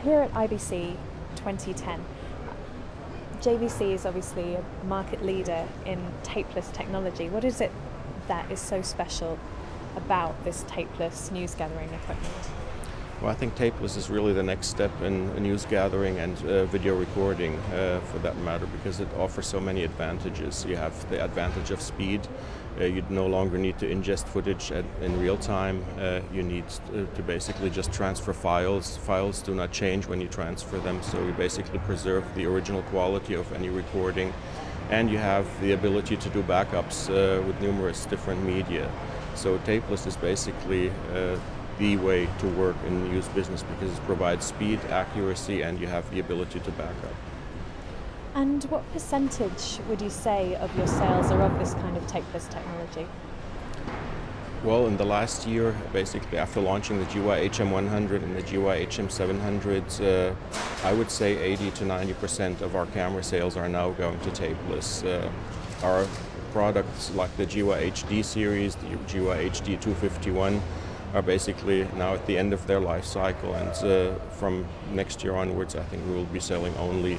here at IBC 2010, JVC is obviously a market leader in tapeless technology. What is it that is so special about this tapeless news gathering equipment? Well, I think tapeless is really the next step in news gathering and video recording, for that matter, because it offers so many advantages. You have the advantage of speed. You no longer need to ingest footage in real time. You need to basically just transfer files. Files do not change when you transfer them, so you basically preserve the original quality of any recording. And you have the ability to do backups with numerous different media. So tapeless is basically the way to work in the news business because it provides speed, accuracy, and you have the ability to back up. And what percentage would you say of your sales are of this kind of tapeless technology? Well, in the last year, basically after launching the GY HM100 and the GY HM700, I would say 80 to 90% of our camera sales are now going to tapeless. Our products like the GY HD series, the GY HD 251, are basically now at the end of their life cycle, and from next year onwards I think we will be selling only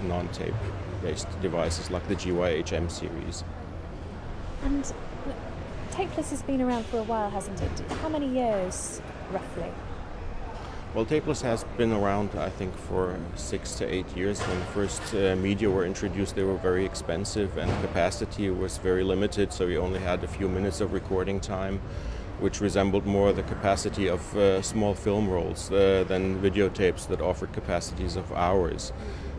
non-tape based devices like the GY HM series. And tapeless has been around for a while, hasn't it? How many years roughly? Well, tapeless has been around, I think, for 6 to 8 years. When the first media were introduced, they were very expensive and capacity was very limited, so you only had a few minutes of recording time, which resembled more the capacity of small film rolls than videotapes that offered capacities of hours.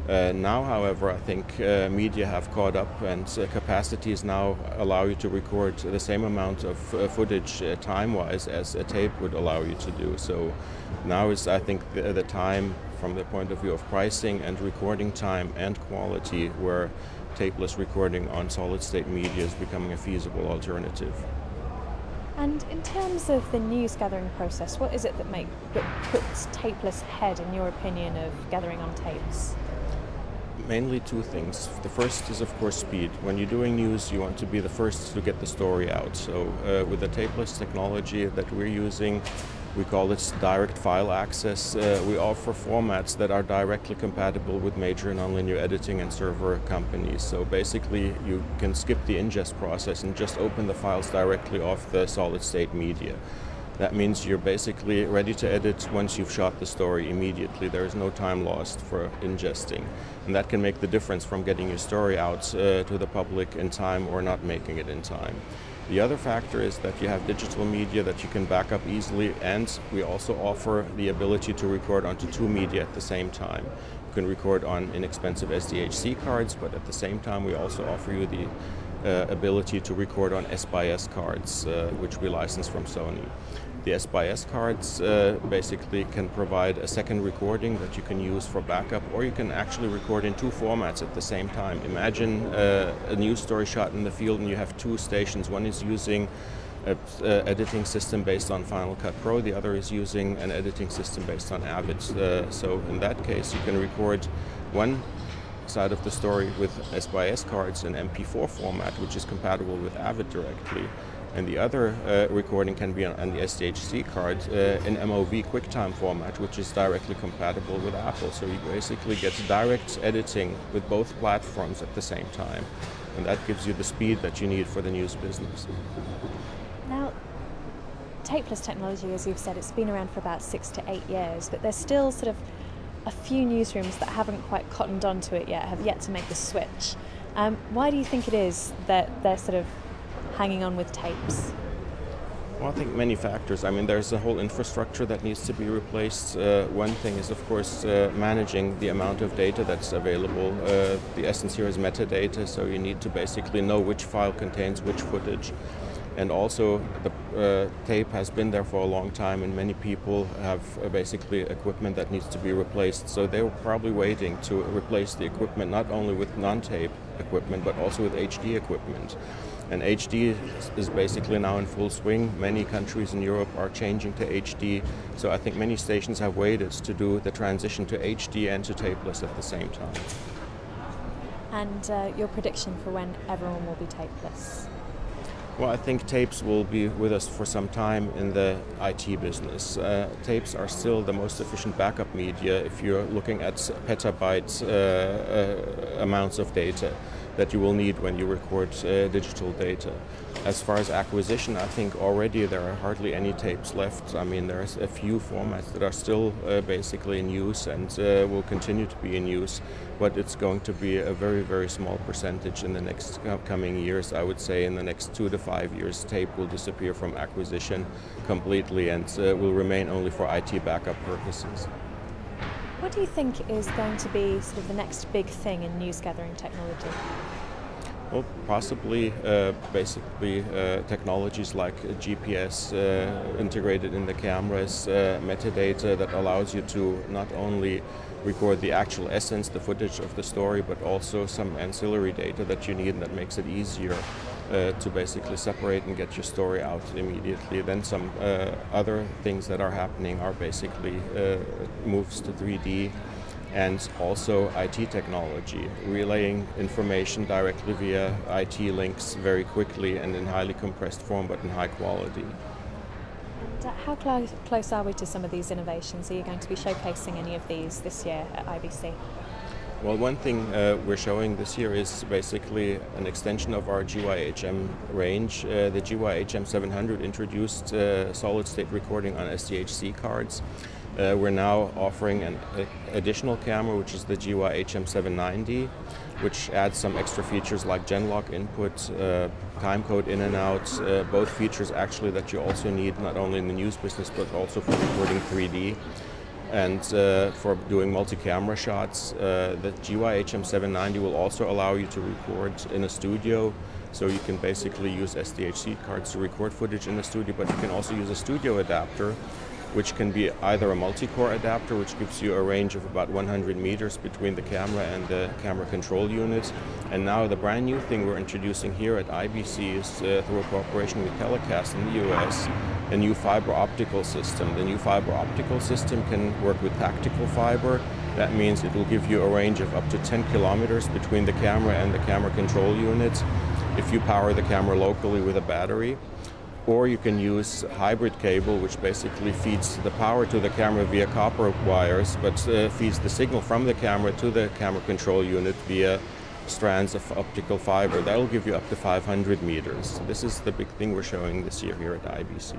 Now, however, I think media have caught up, and capacities now allow you to record the same amount of footage time-wise as a tape would allow you to do. So now is, I think, the time from the point of view of pricing and recording time and quality where tapeless recording on solid-state media is becoming a feasible alternative. And in terms of the news gathering process, what is it that puts tapeless ahead, in your opinion, of gathering on tapes? Mainly two things. The first is, of course, speed. When you're doing news, you want to be the first to get the story out. So with the tapeless technology that we're using, we call it direct file access. We offer formats that are directly compatible with major nonlinear editing and server companies. So basically, you can skip the ingest process and just open the files directly off the solid-state media. That means you're basically ready to edit once you've shot the story immediately. There is no time lost for ingesting. And that can make the difference from getting your story out to the public in time or not making it in time. The other factor is that you have digital media that you can back up easily, and we also offer the ability to record onto two media at the same time. You can record on inexpensive SDHC cards, but at the same time we also offer you the ability to record on S/S cards, which we license from Sony. The S/S cards basically can provide a second recording that you can use for backup, or you can actually record in two formats at the same time. Imagine a news story shot in the field and you have two stations. One is using an editing system based on Final Cut Pro, the other is using an editing system based on Avid. So in that case you can record one side of the story with S/S cards in MP4 format, which is compatible with Avid directly. And the other recording can be on the SDHC card in MOV QuickTime format, which is directly compatible with Apple. So you basically get direct editing with both platforms at the same time. And that gives you the speed that you need for the news business. Now, tapeless technology, as you've said, it's been around for about 6 to 8 years, but there's still sort of a few newsrooms that haven't quite cottoned onto it yet, have yet to make the switch. Why do you think it is that they're sort of hanging on with tapes? Well, I think many factors. I mean, there's a whole infrastructure that needs to be replaced. One thing is, of course, managing the amount of data that's available. The essence here is metadata, so you need to basically know which file contains which footage. And also, the tape has been there for a long time, and many people have basically equipment that needs to be replaced. So they were probably waiting to replace the equipment not only with non-tape equipment, but also with HD equipment. And HD is basically now in full swing. Many countries in Europe are changing to HD. So I think many stations have waited to do the transition to HD and to tapeless at the same time. And your prediction for when everyone will be tapeless? Well, I think tapes will be with us for some time in the IT business. Tapes are still the most efficient backup media if you're looking at petabyte amounts of data that you will need when you record digital data. As far as acquisition, I think already there are hardly any tapes left. I mean, there's a few formats that are still basically in use and will continue to be in use, but it's going to be a very, very small percentage in the next coming years. I would say in the next 2 to 5 years, tape will disappear from acquisition completely and will remain only for IT backup purposes. What do you think is going to be sort of the next big thing in news gathering technology? Well, possibly, basically, technologies like GPS integrated in the cameras, metadata that allows you to not only record the actual essence, the footage of the story, but also some ancillary data that you need and that makes it easier to basically separate and get your story out immediately. Then some other things that are happening are basically moves to 3D. And also IT technology, relaying information directly via IT links very quickly and in highly compressed form, but in high quality. And how close are we to some of these innovations? Are you going to be showcasing any of these this year at IBC? Well, one thing we're showing this year is basically an extension of our GYHM range. The GYHM 700 introduced solid-state recording on SDHC cards. We're now offering an additional camera, which is the GYHM 790, which adds some extra features like Genlock input, timecode in and out, both features actually that you also need not only in the news business but also for recording 3D. And for doing multi-camera shots, the GYHM 790 will also allow you to record in a studio. So you can basically use SDHC cards to record footage in the studio, but you can also use a studio adapter, which can be either a multi-core adapter, which gives you a range of about 100 meters between the camera and the camera control unit. And now the brand new thing we're introducing here at IBC is through a cooperation with Telecast in the US, a new fiber optical system. The new fiber optical system can work with tactical fiber. That means it will give you a range of up to 10 kilometers between the camera and the camera control unit if you power the camera locally with a battery. Or you can use hybrid cable, which basically feeds the power to the camera via copper wires, but feeds the signal from the camera to the camera control unit via strands of optical fiber. That will give you up to 500 meters. This is the big thing we're showing this year here at IBC.